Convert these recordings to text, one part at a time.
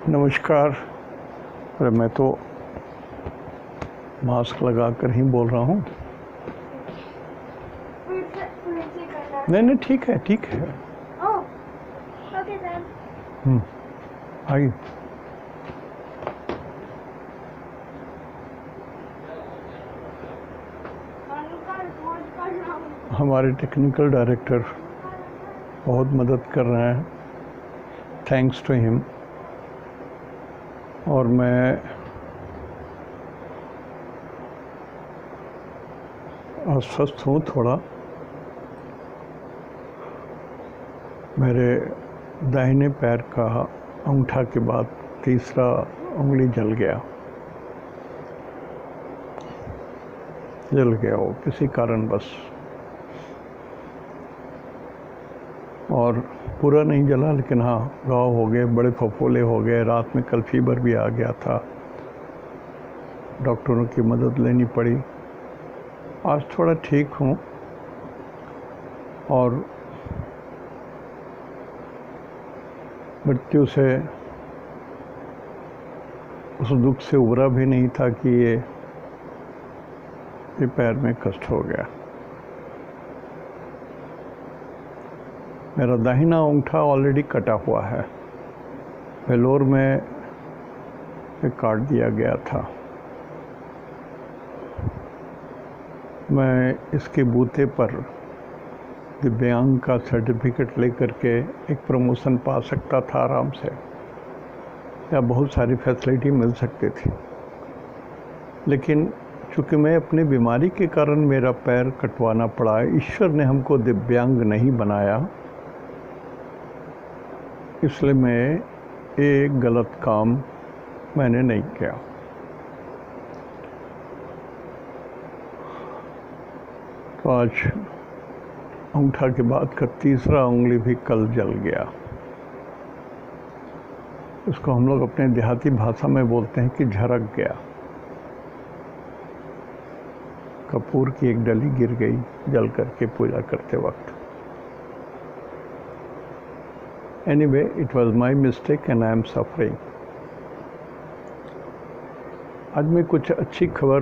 नमस्कार। अरे मैं तो मास्क लगा कर ही बोल रहा हूँ। नहीं ठीक है ठीक है। आइए। हमारे टेक्निकल डायरेक्टर बहुत मदद कर रहे हैं, थैंक्स टू हिम। और मैं अस्वस्थ हूँ थोड़ा। मेरे दाहिने पैर का अंगूठा के बाद तीसरा उंगली जल गया वो किसी कारणवश, और पूरा नहीं जला लेकिन हाँ घाव हो गए, बड़े फफोले हो गए। रात में कल फीवर भी आ गया था, डॉक्टरों की मदद लेनी पड़ी। आज थोड़ा ठीक हूँ और मृत्यु से, उस दुख से उबरा भी नहीं था कि ये पैर में कष्ट हो गया। मेरा दाहिना अंगूठा ऑलरेडी कटा हुआ है, वेलोर में काट दिया गया था। मैं इसके बूते पर दिव्यांग का सर्टिफिकेट लेकर के एक प्रमोशन पा सकता था आराम से, या बहुत सारी फैसिलिटी मिल सकती थी। लेकिन चूँकि मैं अपनी बीमारी के कारण मेरा पैर कटवाना पड़ा, ईश्वर ने हमको दिव्यांग नहीं बनाया, इसलिए मैं एक गलत काम मैंने नहीं किया। तो आज अंगूठा के बाद का तीसरा उंगली भी कल जल गया। इसको हम लोग अपने देहाती भाषा में बोलते हैं कि झरक गया। कपूर की एक डली गिर गई जल करके पूजा करते वक्त। Anyway, it was my mistake and I am suffering. आज मैं कुछ अच्छी खबर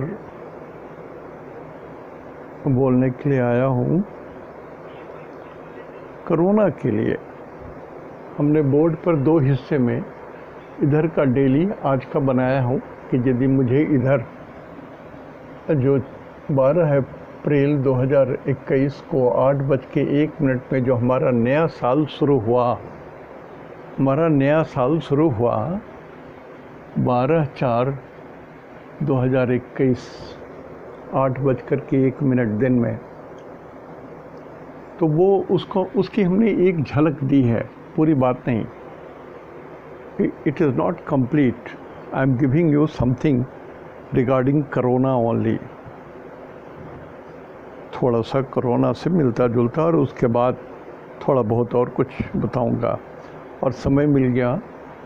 बोलने के लिए आया हूँ। कोरोना के लिए हमने बोर्ड पर 2 हिस्से में इधर का डेली आज का बनाया हूँ कि यदि मुझे इधर जो 12 अप्रैल 2021 को 8:01 में जो हमारा नया साल शुरू हुआ, 12/4/2021 8:01 दिन में, तो वो उसकी हमने एक झलक दी है, पूरी बात नहीं। It is not complete. I am giving you something regarding corona only. थोड़ा सा कोरोना से मिलता जुलता, और उसके बाद थोड़ा बहुत और कुछ बताऊंगा। और समय मिल गया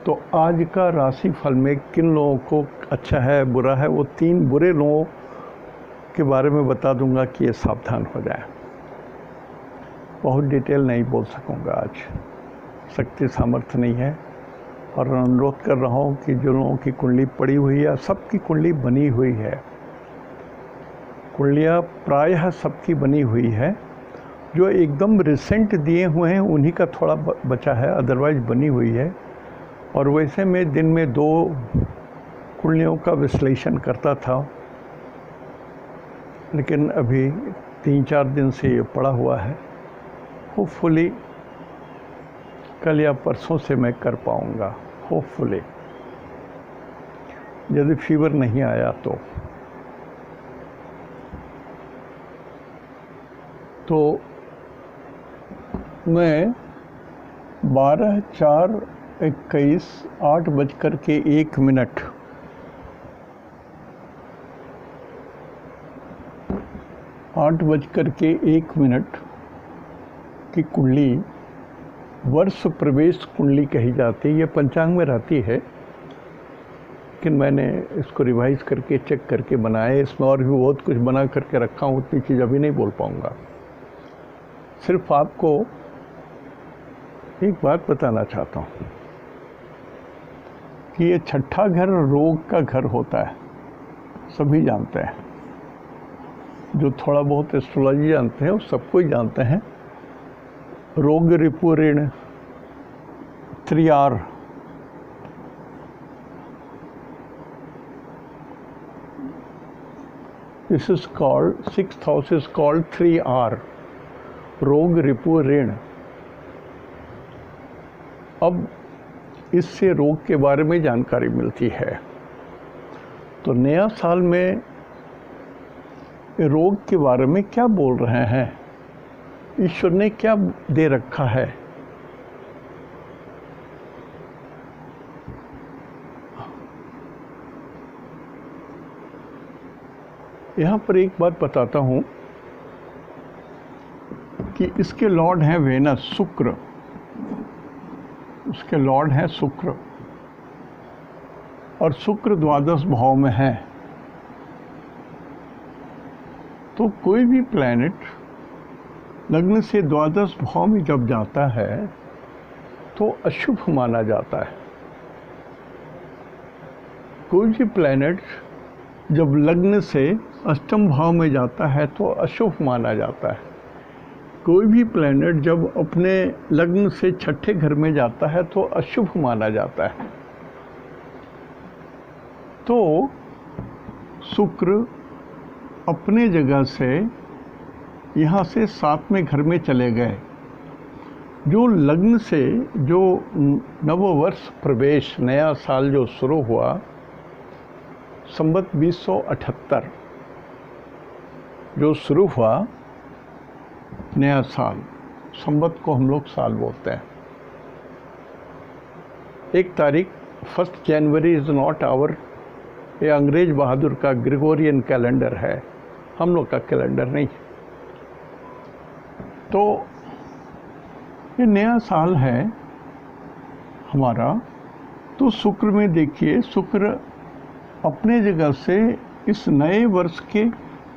तो आज का राशि फल में किन लोगों को अच्छा है बुरा है, वो 3 बुरे लोगों के बारे में बता दूंगा कि ये सावधान हो जाए। बहुत डिटेल नहीं बोल सकूंगा आज, शक्ति सामर्थ्य नहीं है। और अनुरोध कर रहा हूँ कि जो लोगों की कुंडली पड़ी हुई है, सबकी कुंडली बनी हुई है, कुंडलियाँ प्रायः सबकी बनी हुई है। जो एकदम रिसेंट दिए हुए हैं उन्हीं का थोड़ा बचा है, अदरवाइज बनी हुई है। और वैसे मैं दिन में 2 कुंडलियों का विश्लेषण करता था, लेकिन अभी 3-4 दिन से ये पड़ा हुआ है। होपफुली कल या परसों से मैं कर पाऊँगा, होपफुली, यदि फीवर नहीं आया तो मैं 12/4/21 8:01 8:01 की कुंडली वर्ष प्रवेश कुंडली कही जाती है। ये पंचांग में रहती है, लेकिन मैंने इसको रिवाइज करके चेक करके बनाया। इसमें और भी बहुत कुछ बना करके रखा हूँ, उतनी चीज़ अभी नहीं बोल पाऊँगा। सिर्फ आपको एक बात बताना चाहता हूँ कि ये छठा घर रोग का घर होता है, सभी जानते हैं। जो थोड़ा बहुत एस्ट्रोलॉजी जानते हैं वो सबको ही जानते हैं। रोग रिपु ऋण 3R, this is called, 6th house is called 3R, रोग रिपु ऋण। अब इससे रोग के बारे में जानकारी मिलती है। तो नया साल में रोग के बारे में क्या बोल रहे हैं, ईश्वर ने क्या दे रखा है। यहाँ पर एक बात बताता हूँ कि इसके लॉर्ड हैं वेनस, शुक्र, उसके लॉर्ड हैं शुक्र, और शुक्र द्वादश भाव में है। तो कोई भी प्लैनेट लग्न से द्वादश भाव में जब जाता है तो अशुभ माना जाता है। कोई भी प्लैनेट जब लग्न से अष्टम भाव में जाता है तो अशुभ माना जाता है। कोई भी प्लैनेट जब अपने लग्न से छठे घर में जाता है तो अशुभ माना जाता है। तो शुक्र अपने जगह से यहाँ से 7वें घर में चले गए। जो लग्न से जो नववर्ष प्रवेश, नया साल जो शुरू हुआ संवत 2078 जो शुरू हुआ नया साल, संवत को हम लोग साल बोलते हैं। 1 तारीख 1 जनवरी इज़ नॉट आवर, ये अंग्रेज बहादुर का ग्रेगोरियन कैलेंडर है, हम लोग का कैलेंडर नहीं। तो ये नया साल है हमारा। तो शुक्र में देखिए, शुक्र अपने जगह से इस नए वर्ष के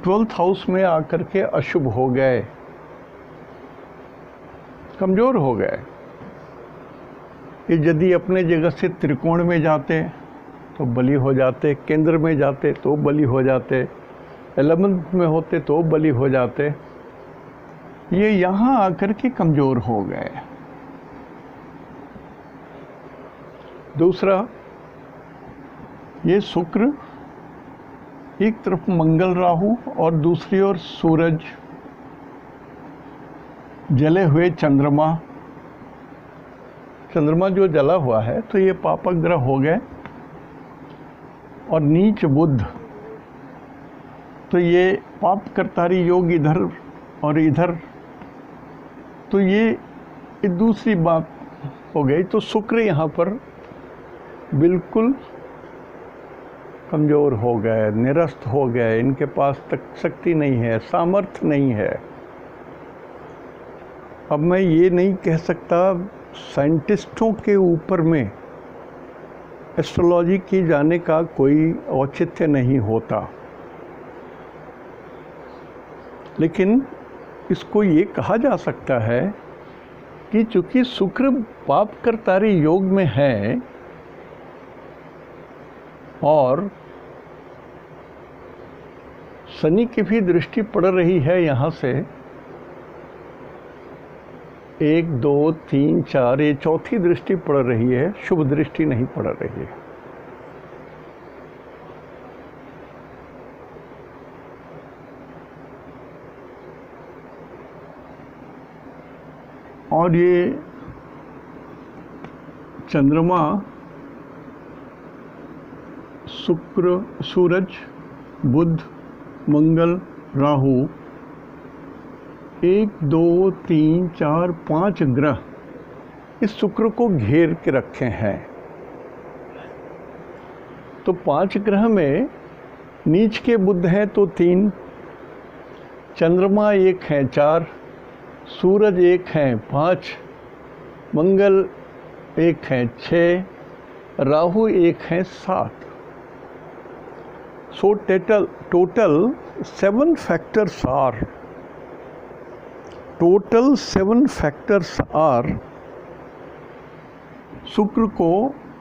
12th हाउस में आकर के अशुभ हो गए, कमज़ोर हो गए। ये यदि अपने जगह से त्रिकोण में जाते तो बली हो जाते, केंद्र में जाते तो बली हो जाते, 11th में होते तो बली हो जाते। ये यहाँ आकर के कमज़ोर हो गए। दूसरा, ये शुक्र एक तरफ मंगल राहु और दूसरी ओर सूरज, जले हुए चंद्रमा, चंद्रमा जो जला हुआ है तो ये पापक ग्रह हो गए, और नीच बुध, तो ये पाप करतारी योग इधर और इधर, तो ये दूसरी बात हो गई। तो शुक्र यहाँ पर बिल्कुल कमज़ोर हो गए, निरस्त हो गए, इनके पास तक शक्ति नहीं है, सामर्थ्य नहीं है। अब मैं ये नहीं कह सकता, साइंटिस्टों के ऊपर में एस्ट्रोलॉजी की जाने का कोई औचित्य नहीं होता, लेकिन इसको ये कहा जा सकता है कि चूँकि शुक्र पाप करतारी योग में है और शनि की भी दृष्टि पड़ रही है यहाँ से 1, 2, 3, 4, ये चौथी दृष्टि पड़ रही है, शुभ दृष्टि नहीं पड़ रही है। और ये चंद्रमा, शुक्र, सूरज, बुध, मंगल, राहु, 1, 2, 3, 4, 5 ग्रह इस शुक्र को घेर के रखे हैं। तो 5 ग्रह में नीच के बुध हैं तो 3, चंद्रमा 1 है 4, सूरज 1 है 5, मंगल 1 है 6, राहु 1 है 7। So total 7 factors are, शुक्र को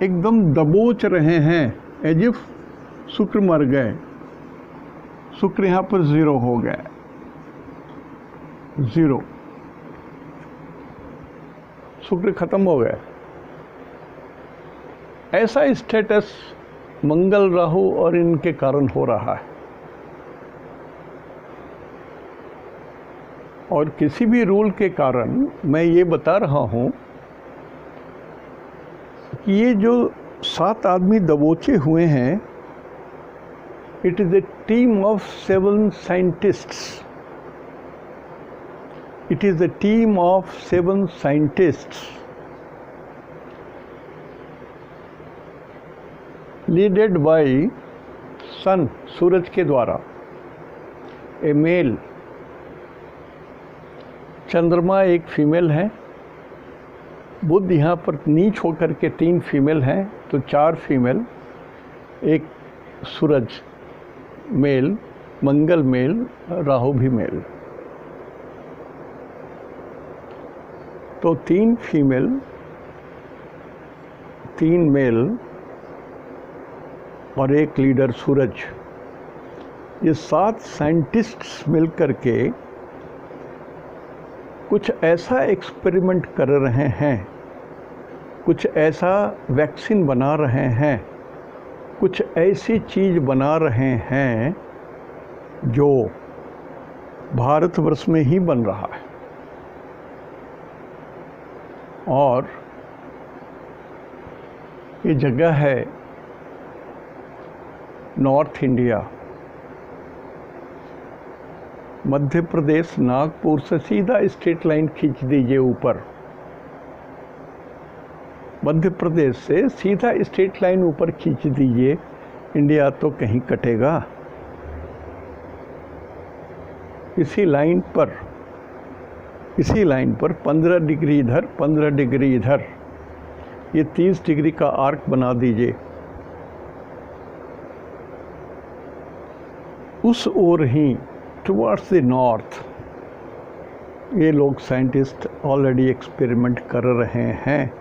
एकदम दबोच रहे हैं, एज इफ शुक्र मर गए। शुक्र यहाँ पर 0 हो गया, 0, शुक्र खत्म हो गया। ऐसा स्टेटस मंगल, राहु और इनके कारण हो रहा है। और किसी भी रूल के कारण मैं ये बता रहा हूँ कि ये जो 7 आदमी दबोचे हुए हैं, it is a team of 7 scientists. It is a team of 7 scientists leaded by sun, सूरज के द्वारा, ए मेल, चंद्रमा एक फीमेल है, बुध यहाँ पर नीच होकर के 3 फीमेल हैं, तो 4 फीमेल, एक सूरज मेल, मंगल मेल, राहु भी मेल, तो 3 फीमेल 3 मेल और एक लीडर सूरज। ये 7 साइंटिस्ट्स मिलकर के कुछ ऐसा एक्सपेरिमेंट कर रहे हैं, कुछ ऐसा वैक्सीन बना रहे हैं, कुछ ऐसी चीज़ बना रहे हैं जो भारतवर्ष में ही बन रहा है। और ये जगह है नॉर्थ इंडिया, मध्य प्रदेश, नागपुर से सीधा स्ट्रेट लाइन खींच दीजिए ऊपर। मध्य प्रदेश से सीधा स्ट्रेट लाइन ऊपर खींच दीजिए, इंडिया तो कहीं कटेगा। इसी लाइन पर 15 डिग्री इधर, 15 डिग्री इधर, ये 30 डिग्री का आर्क बना दीजिए। उस ओर ही टुवर्ड्स द नॉर्थ ये लोग साइंटिस्ट ऑलरेडी एक्सपेरिमेंट कर रहे हैं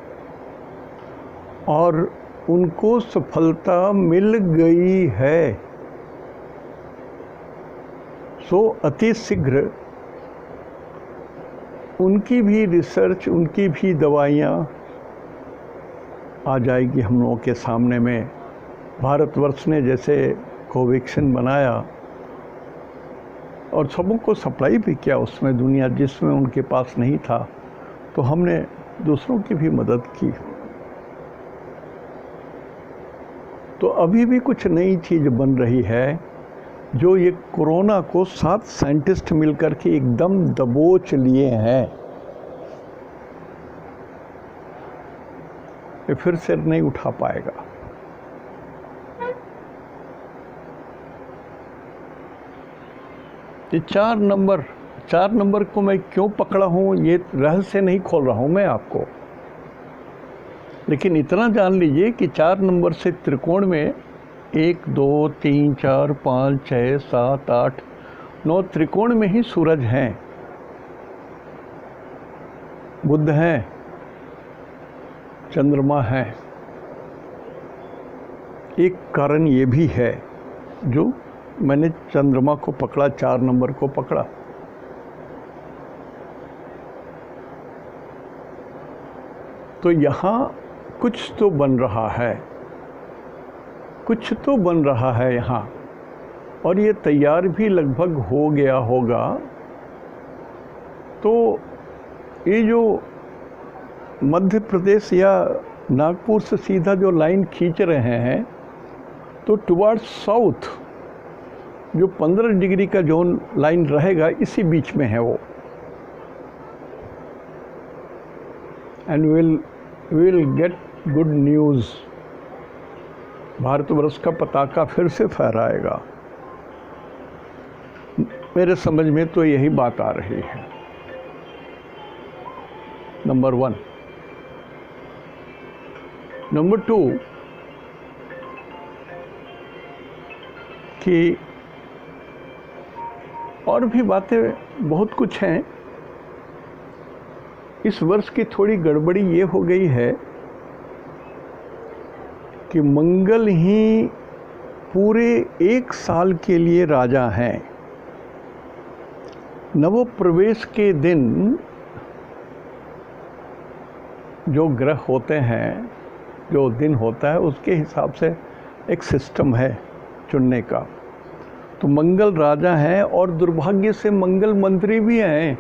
और उनको सफलता मिल गई है। सो अति शीघ्र उनकी भी रिसर्च, उनकी भी दवाइयाँ आ जाएगी हम लोगों के सामने में। भारतवर्ष ने जैसे कोवैक्सीन बनाया और सबों को सप्लाई भी किया उसमें, दुनिया जिसमें उनके पास नहीं था, तो हमने दूसरों की भी मदद की। तो अभी भी कुछ नई चीज़ बन रही है जो ये कोरोना को 7 साइंटिस्ट मिलकर के एकदम दबोच लिए हैं। ये फिर से नहीं उठा पाएगा। ये 4 नंबर को मैं क्यों पकड़ा हूँ, ये रहस्य नहीं खोल रहा हूँ मैं आपको, लेकिन इतना जान लीजिए कि 4 नंबर से त्रिकोण में 1 2 3 4 5 6 7 8 9 त्रिकोण में ही सूरज हैं, बुध हैं, चंद्रमा है। एक कारण ये भी है जो मैंने चंद्रमा को पकड़ा, 4 नंबर को पकड़ा, तो यहाँ कुछ तो बन रहा है, कुछ तो बन रहा है यहाँ, और ये तैयार भी लगभग हो गया होगा। तो ये जो मध्य प्रदेश या नागपुर से सीधा जो लाइन खींच रहे हैं, तो टुवर्ड्स साउथ जो 15 डिग्री का जोन लाइन रहेगा, इसी बीच में है वो। And will get good news. Bharatvarsh का पताका फिर से फहराएगा। मेरे समझ में तो यही बात आ रही है। नंबर 1। नंबर 2 कि और भी बातें बहुत कुछ हैं। इस वर्ष की थोड़ी गड़बड़ी ये हो गई है कि मंगल ही पूरे 1 साल के लिए राजा हैं। नव प्रवेश के दिन जो ग्रह होते हैं, जो दिन होता है, उसके हिसाब से एक सिस्टम है चुनने का। तो मंगल राजा हैं और दुर्भाग्य से मंगल मंत्री भी हैं।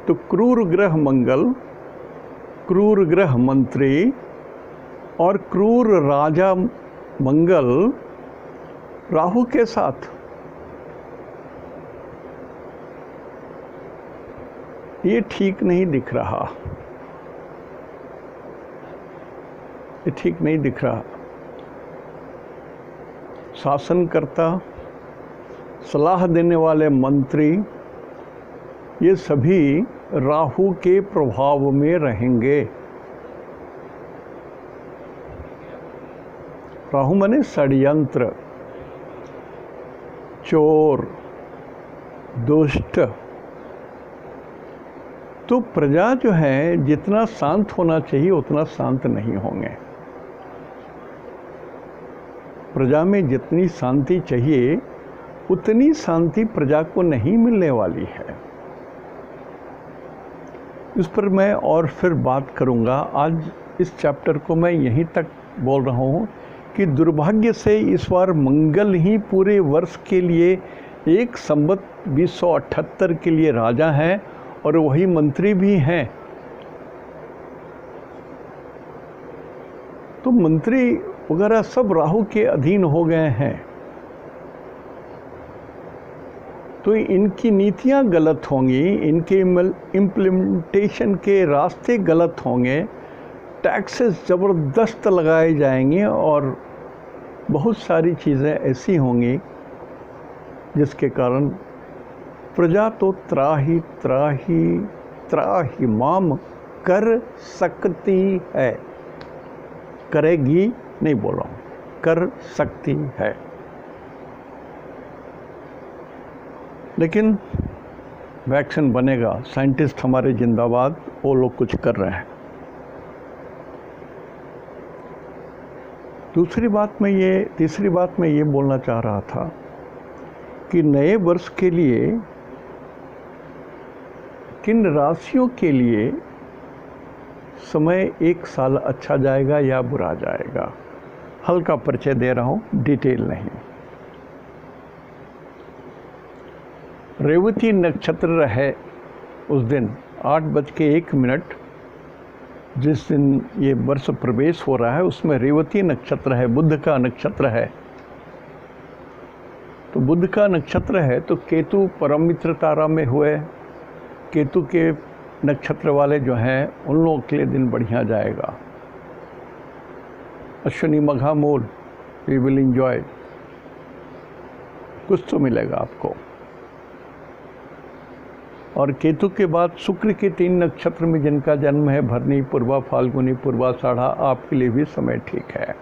तो क्रूर ग्रह मंगल, क्रूर ग्रह मंत्री और क्रूर राजा मंगल राहु के साथ, ये ठीक नहीं दिख रहा, ये ठीक नहीं दिख रहा। शासनकर्ता, सलाह देने वाले मंत्री, ये सभी राहु के प्रभाव में रहेंगे। राहु माने षड्यंत्र, चोर, दुष्ट। तो प्रजा जो है जितना शांत होना चाहिए उतना शांत नहीं होंगे। प्रजा में जितनी शांति चाहिए उतनी शांति प्रजा को नहीं मिलने वाली है। इस पर मैं और फिर बात करूंगा। आज इस चैप्टर को मैं यहीं तक बोल रहा हूँ कि दुर्भाग्य से इस बार मंगल ही पूरे वर्ष के लिए 1 संवत 2078 के लिए राजा हैं और वही मंत्री भी हैं। तो मंत्री वगैरह सब राहु के अधीन हो गए हैं। तो इनकी नीतियां गलत होंगी, इनके इम्प्लीमेंटेशन के रास्ते गलत होंगे, टैक्सेस ज़बरदस्त लगाए जाएंगे और बहुत सारी चीज़ें ऐसी होंगी जिसके कारण प्रजा तो त्राही त्राही त्राहिमाम कर सकती है। करेगी नहीं बोल रहा हूँ, कर सकती है। लेकिन वैक्सीन बनेगा, साइंटिस्ट हमारे जिंदाबाद, वो लोग कुछ कर रहे हैं। तीसरी बात मैं ये बोलना चाह रहा था कि नए वर्ष के लिए किन राशियों के लिए समय 1 साल अच्छा जाएगा या बुरा जाएगा, हल्का परिचय दे रहा हूँ, डिटेल नहीं। रेवती नक्षत्र है उस दिन 8:01, जिस दिन ये वर्ष प्रवेश हो रहा है उसमें रेवती नक्षत्र है, बुध का नक्षत्र है। तो बुध का नक्षत्र है तो केतु परम मित्र तारा में हुए, केतु के नक्षत्र वाले जो हैं उन लोगों के लिए दिन बढ़िया जाएगा। अश्विनी मघा मूल, वी विल एंजॉय, कुछ तो मिलेगा आपको। और केतु के बाद शुक्र के 3 नक्षत्र में जिनका जन्म है, भरनी, पूर्वा, फाल्गुनी, पूर्वाषाढ़ा, आपके लिए भी समय ठीक है।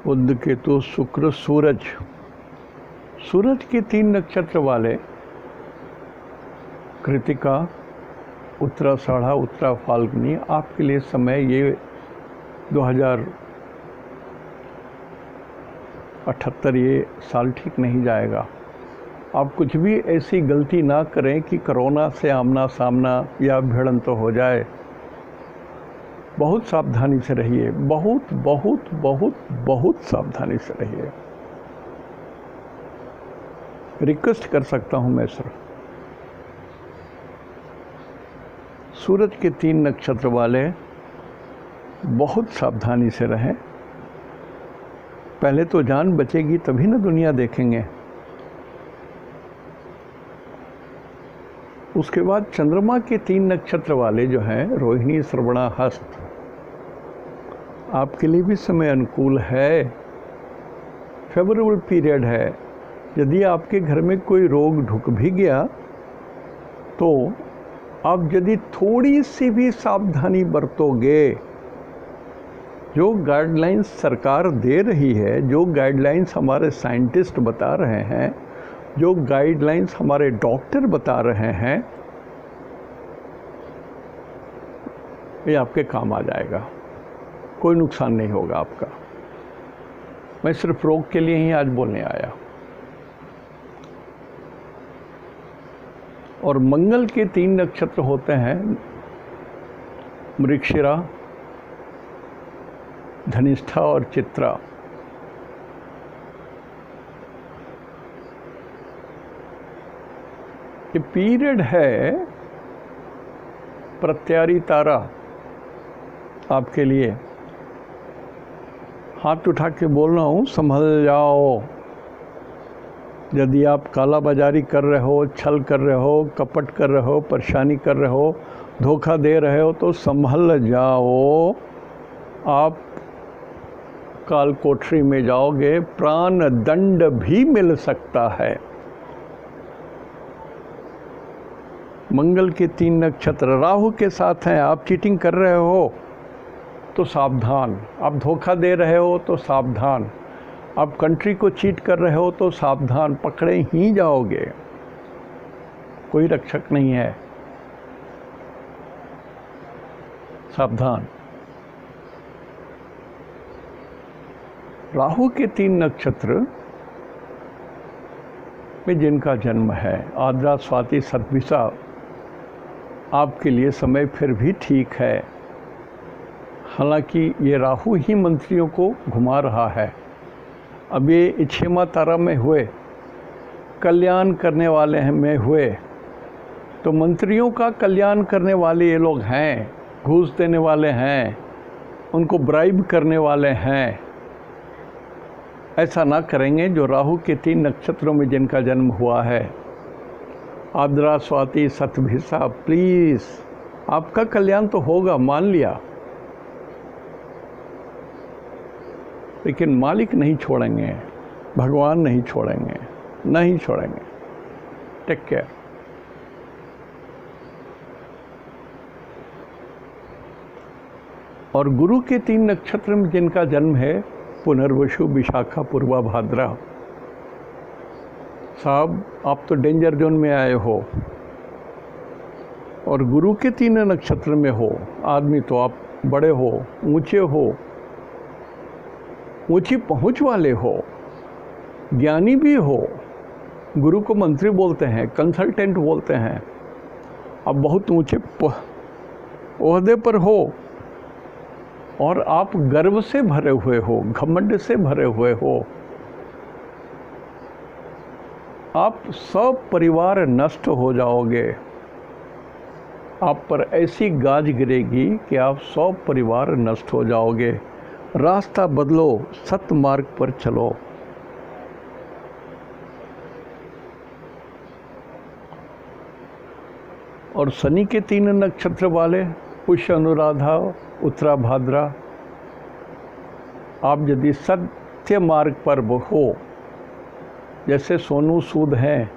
बुध, केतु, शुक्र, सूरज, सूरज के 3 नक्षत्र वाले कृतिका, उत्तराषाढ़ा, उत्तरा फाल्गुनी, आपके लिए समय ये 2078 ये साल ठीक नहीं जाएगा। आप कुछ भी ऐसी गलती ना करें कि कोरोना से आमना सामना या भिड़ंत तो हो जाए। बहुत सावधानी से रहिए, बहुत बहुत बहुत बहुत सावधानी से रहिए। रिक्वेस्ट कर सकता हूं मैं सर। सूरज के 3 नक्षत्र वाले बहुत सावधानी से रहें। पहले तो जान बचेगी तभी ना दुनिया देखेंगे। उसके बाद चंद्रमा के 3 नक्षत्र वाले जो हैं, रोहिणी, श्रवणा, हस्त, आपके लिए भी समय अनुकूल है, फेवरेबल पीरियड है। यदि आपके घर में कोई रोग ढुक भी गया तो आप यदि थोड़ी सी भी सावधानी बरतोगे जो गाइडलाइंस सरकार दे रही है, जो गाइडलाइंस हमारे साइंटिस्ट बता रहे हैं, जो गाइडलाइंस हमारे डॉक्टर बता रहे हैं, ये आपके काम आ जाएगा, कोई नुकसान नहीं होगा आपका। मैं सिर्फ रोग के लिए ही आज बोलने आया। और मंगल के 3 नक्षत्र होते हैं, मृगशिरा, धनिष्ठा और चित्रा। ये पीरियड है प्रत्यारी तारा आपके लिए। हाथ उठा के बोल रहा हूँ, संभल जाओ। यदि आप काला बाजारी कर रहे हो, छल कर रहे हो, कपट कर रहे हो, परेशानी कर रहे हो, धोखा दे रहे हो, तो संभल जाओ। आप काल कोठरी में जाओगे, प्राण दंड भी मिल सकता है। मंगल के 3 नक्षत्र राहु के साथ हैं। आप चीटिंग कर रहे हो तो सावधान, आप धोखा दे रहे हो तो सावधान, आप कंट्री को चीट कर रहे हो तो सावधान, पकड़े ही जाओगे, कोई रक्षक नहीं है, सावधान। राहु के 3 नक्षत्र में जिनका जन्म है, आद्रा, स्वाति, शतभिषा, आपके लिए समय फिर भी ठीक है। हालांकि ये राहु ही मंत्रियों को घुमा रहा है। अब ये इच्छेमा तारा में हुए, कल्याण करने वाले हैं में हुए, तो मंत्रियों का कल्याण करने वाले ये लोग हैं, घूस देने वाले हैं, उनको ब्राइब करने वाले हैं। ऐसा ना करेंगे जो राहु के 3 नक्षत्रों में जिनका जन्म हुआ है, आद्रा, स्वाति, शतभिषा। प्लीज़, आपका कल्याण तो होगा, मान लिया, लेकिन मालिक नहीं छोड़ेंगे, भगवान नहीं छोड़ेंगे, नहीं छोड़ेंगे। Take care. और गुरु के 3 नक्षत्र में जिनका जन्म है, पुनर्वसु, विशाखा, पूर्वा भाद्रा। साहब, आप तो डेंजर जोन में आए हो और गुरु के 3 नक्षत्र में हो। आदमी तो आप बड़े हो, ऊंचे हो, ऊंची पहुंच वाले हो, ज्ञानी भी हो। गुरु को मंत्री बोलते हैं, कंसल्टेंट बोलते हैं। आप बहुत ऊंचे ओहदे पर हो और आप गर्व से भरे हुए हो, घमंड से भरे हुए हो। आप सब परिवार नष्ट हो जाओगे। आप पर ऐसी गाज गिरेगी कि आप सब परिवार नष्ट हो जाओगे। रास्ता बदलो, सत मार्ग पर चलो। और शनि के 3 नक्षत्र वाले, पुष्य, अनुराधा, उत्तरा भाद्रा, आप यदि सत्य मार्ग पर हो, जैसे सोनू सूद हैं,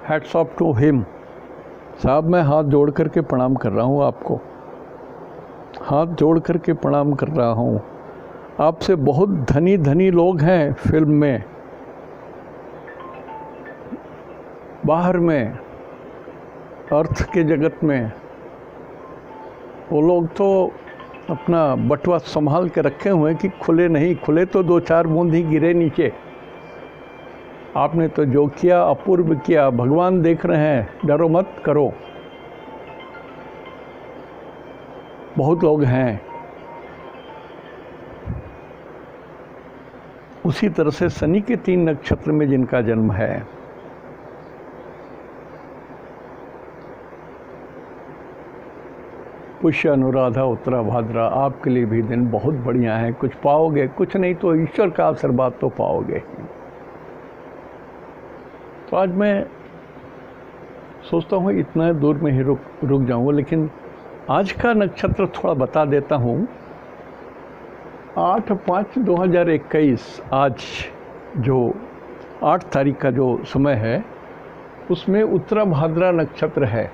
हैट्स ऑफ टू हिम। साहब, मैं हाथ जोड़ करके प्रणाम कर रहा हूँ आपको, हाथ जोड़ करके प्रणाम कर रहा हूँ। आपसे बहुत धनी धनी लोग हैं फिल्म में, बाहर में, अर्थ के जगत में। वो लोग तो अपना बटुआ संभाल के रखे हुए हैं कि खुले नहीं, खुले तो 2-4 बूंद ही गिरे नीचे। आपने तो जो किया अपूर्व किया, भगवान देख रहे हैं, डरो मत, करो। बहुत लोग हैं। उसी तरह से शनि के 3 नक्षत्र में जिनका जन्म है, पुष्य, अनुराधा, उत्तरा भाद्रा, आपके लिए भी दिन बहुत बढ़िया है। कुछ पाओगे, कुछ नहीं तो ईश्वर का आशीर्वाद तो पाओगे। तो आज मैं सोचता हूँ इतना दूर में ही रुक जाऊँगा, लेकिन आज का नक्षत्र थोड़ा बता देता हूँ। 8/5/2021, आज जो 8 तारीख का जो समय है, उसमें उत्तरा भाद्रा नक्षत्र है।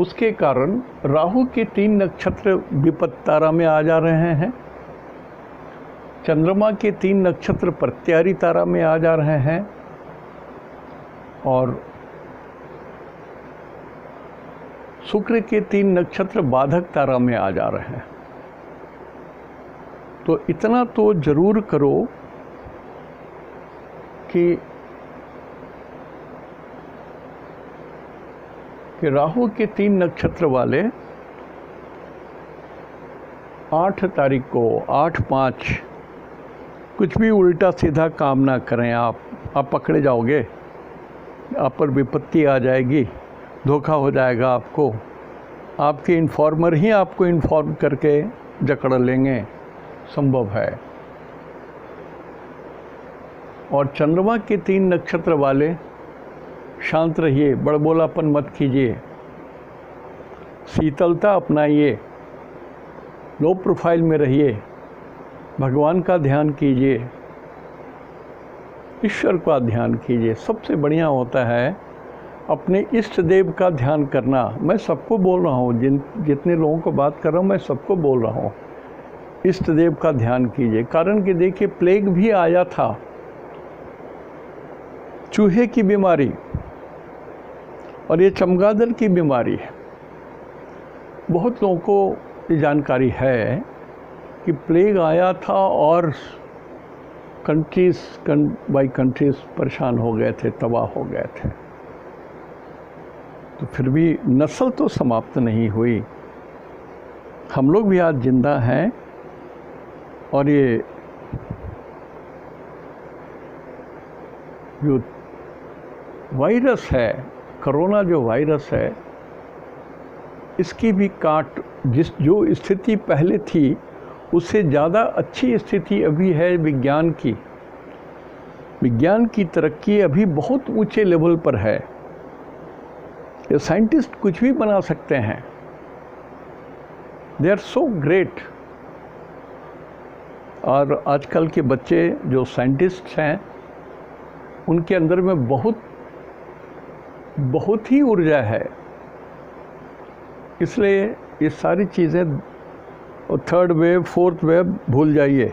उसके कारण राहु के 3 नक्षत्र विपत्त तारा में आ जा रहे हैं, चंद्रमा के 3 नक्षत्र प्रत्यारी तारा में आ जा रहे हैं और शुक्र के 3 नक्षत्र बाधक तारा में आ जा रहे हैं। तो इतना तो जरूर करो कि राहु के 3 नक्षत्र वाले 8 तारीख को 8/5 कुछ भी उल्टा सीधा काम ना करें। आप पकड़े जाओगे, आप पर विपत्ति आ जाएगी, धोखा हो जाएगा आपको, आपके इन्फॉर्मर ही आपको इन्फॉर्म करके जकड़ लेंगे, संभव है। और चंद्रमा के 3 नक्षत्र वाले शांत रहिए, बड़बोलापन मत कीजिए, शीतलता अपनाइए, लो प्रोफाइल में रहिए, भगवान का ध्यान कीजिए, ईश्वर का ध्यान कीजिए। सबसे बढ़िया होता है अपने इष्ट देव का ध्यान करना। मैं सबको बोल रहा हूँ, जितने लोगों को बात कर रहा हूँ मैं सबको बोल रहा हूँ, इष्ट देव का ध्यान कीजिए। कारण कि देखिए प्लेग भी आया था, चूहे की बीमारी, और ये चमगादड़ की बीमारी है। बहुत लोगों को ये जानकारी है कि प्लेग आया था और कंट्रीज बाई कंट्रीज परेशान हो गए थे, तबाह हो गए थे। तो फिर भी नस्ल तो समाप्त नहीं हुई, हम लोग भी आज जिंदा हैं। और ये जो वायरस है, कोरोना जो वायरस है, इसकी भी जो स्थिति पहले थी उससे ज़्यादा अच्छी स्थिति अभी है विज्ञान की। विज्ञान की तरक्की अभी बहुत ऊंचे लेवल पर है। ये साइंटिस्ट कुछ भी बना सकते हैं, दे आर सो ग्रेट। और आजकल के बच्चे जो साइंटिस्ट हैं उनके अंदर में बहुत ही ऊर्जा है। इसलिए ये सारी चीज़ें, और 3rd वेव 4th वेव भूल जाइए।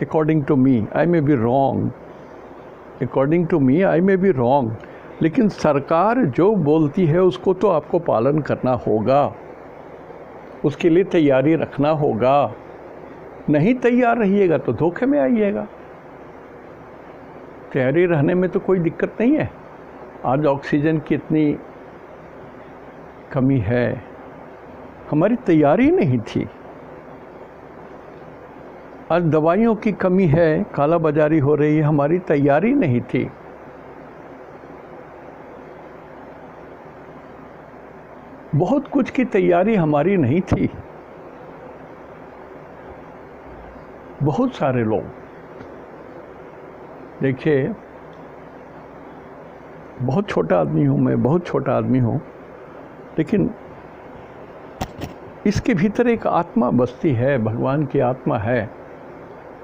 According to me I may be wrong, according to me I may be wrong, लेकिन सरकार जो बोलती है उसको तो आपको पालन करना होगा, उसके लिए तैयारी रखना होगा। नहीं तैयार रहिएगा तो धोखे में आइएगा। तैयारी रहने में तो कोई दिक्कत नहीं है। आज ऑक्सीजन की इतनी कमी है, हमारी तैयारी नहीं थी। आज दवाइयों की कमी है, काला बाजारी हो रही है, हमारी तैयारी नहीं थी। बहुत कुछ की तैयारी हमारी नहीं थी। बहुत सारे लोग, देखिए बहुत छोटा आदमी हूँ मैं, बहुत छोटा आदमी हूँ, लेकिन इसके भीतर एक आत्मा बसती है, भगवान की आत्मा है।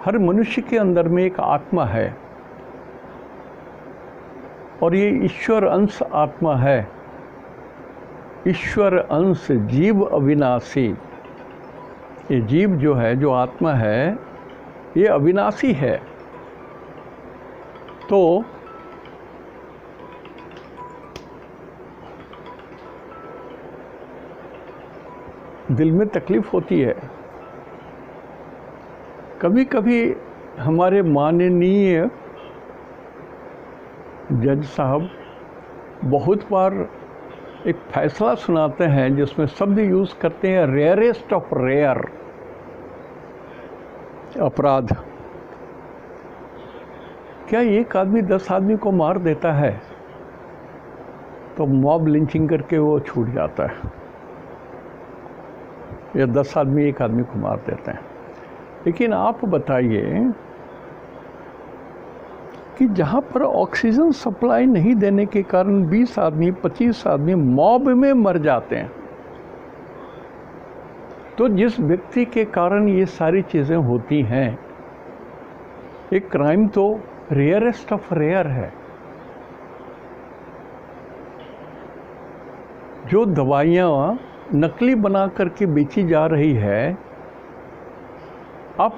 हर मनुष्य के अंदर में एक आत्मा है और ये ईश्वर अंश आत्मा है। ईश्वर अंश जीव अविनाशी। ये जीव जो है, जो आत्मा है, ये अविनाशी है। तो दिल में तकलीफ होती है। कभी कभी हमारे माननीय जज साहब बहुत बार एक फैसला सुनाते हैं जिसमें शब्द यूज़ करते हैं रेयरेस्ट ऑफ रेयर अपराध। क्या एक आदमी 10 आदमी को मार देता है तो मॉब लिंचिंग करके वो छूट जाता है, या 10 आदमी एक आदमी को मार देते हैं। लेकिन आप बताइए कि जहाँ पर ऑक्सीजन सप्लाई नहीं देने के कारण 20 आदमी 25 आदमी मॉब में मर जाते हैं, तो जिस व्यक्ति के कारण ये सारी चीज़ें होती हैं, एक क्राइम तो रेयरेस्ट ऑफ रेयर है। जो दवाइयाँ नकली बना करके बेची जा रही है, आप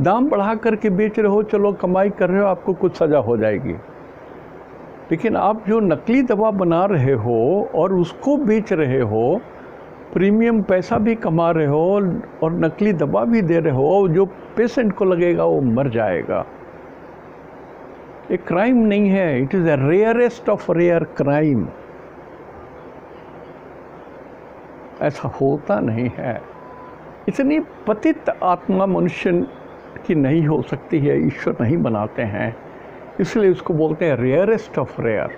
दाम बढ़ा करके बेच रहे हो, चलो कमाई कर रहे हो, आपको कुछ सज़ा हो जाएगी। लेकिन आप जो नकली दवा बना रहे हो और उसको बेच रहे हो, प्रीमियम पैसा भी कमा रहे हो और नकली दवा भी दे रहे हो, जो पेशेंट को लगेगा वो मर जाएगा। ये क्राइम नहीं है, it is a rarest of rare crime. ऐसा होता नहीं है। इतनी पतित आत्मा मनुष्य की नहीं हो सकती है, ईश्वर नहीं बनाते हैं, इसलिए उसको बोलते हैं रेयरेस्ट ऑफ रेयर।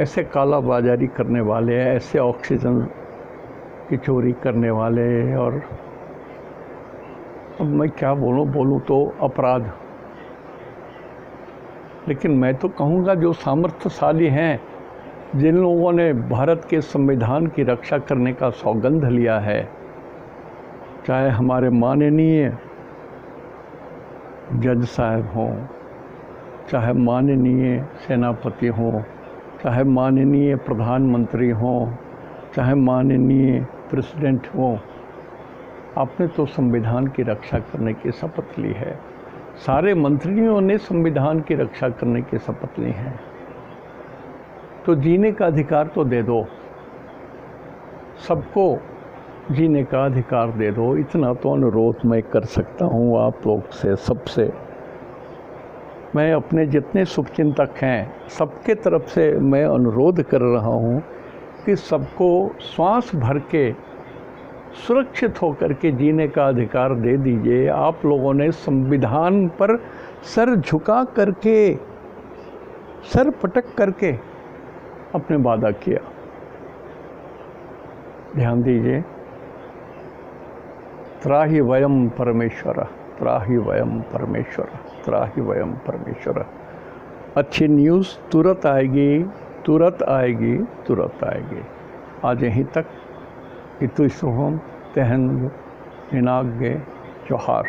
ऐसे काला बाजारी करने वाले, ऐसे ऑक्सीजन की चोरी करने वाले, और अब मैं क्या बोलूं तो अपराध। लेकिन मैं तो कहूँगा जो सामर्थ्यशाली हैं, जिन लोगों ने भारत के संविधान की रक्षा करने का सौगंध लिया है, चाहे हमारे माननीय जज साहब हों, चाहे माननीय सेनापति हों, चाहे माननीय प्रधानमंत्री हों, चाहे माननीय प्रेसिडेंट हों, आपने तो संविधान की रक्षा करने की शपथ ली है। सारे मंत्रियों ने संविधान की रक्षा करने की शपथ ली है। तो जीने का अधिकार तो दे दो, सबको जीने का अधिकार दे दो। इतना तो अनुरोध मैं कर सकता हूँ आप लोग से, सबसे। मैं अपने जितने शुभचिंतक हैं सबके तरफ से मैं अनुरोध कर रहा हूँ कि सबको श्वास भर के सुरक्षित होकर के जीने का अधिकार दे दीजिए। आप लोगों ने संविधान पर सर झुका करके, सर पटक करके अपने वादा किया। ध्यान दीजिए, त्राहि वयम परमेश्वर, त्राहि वयम परमेश्वर, त्राहि वयम परमेश्वर। अच्छी न्यूज़ तुरंत आएगी, तुरंत आएगी, तुरंत आएगी। आज यहीं तक। इतु शुभम तेहन निनाग्य जोहार।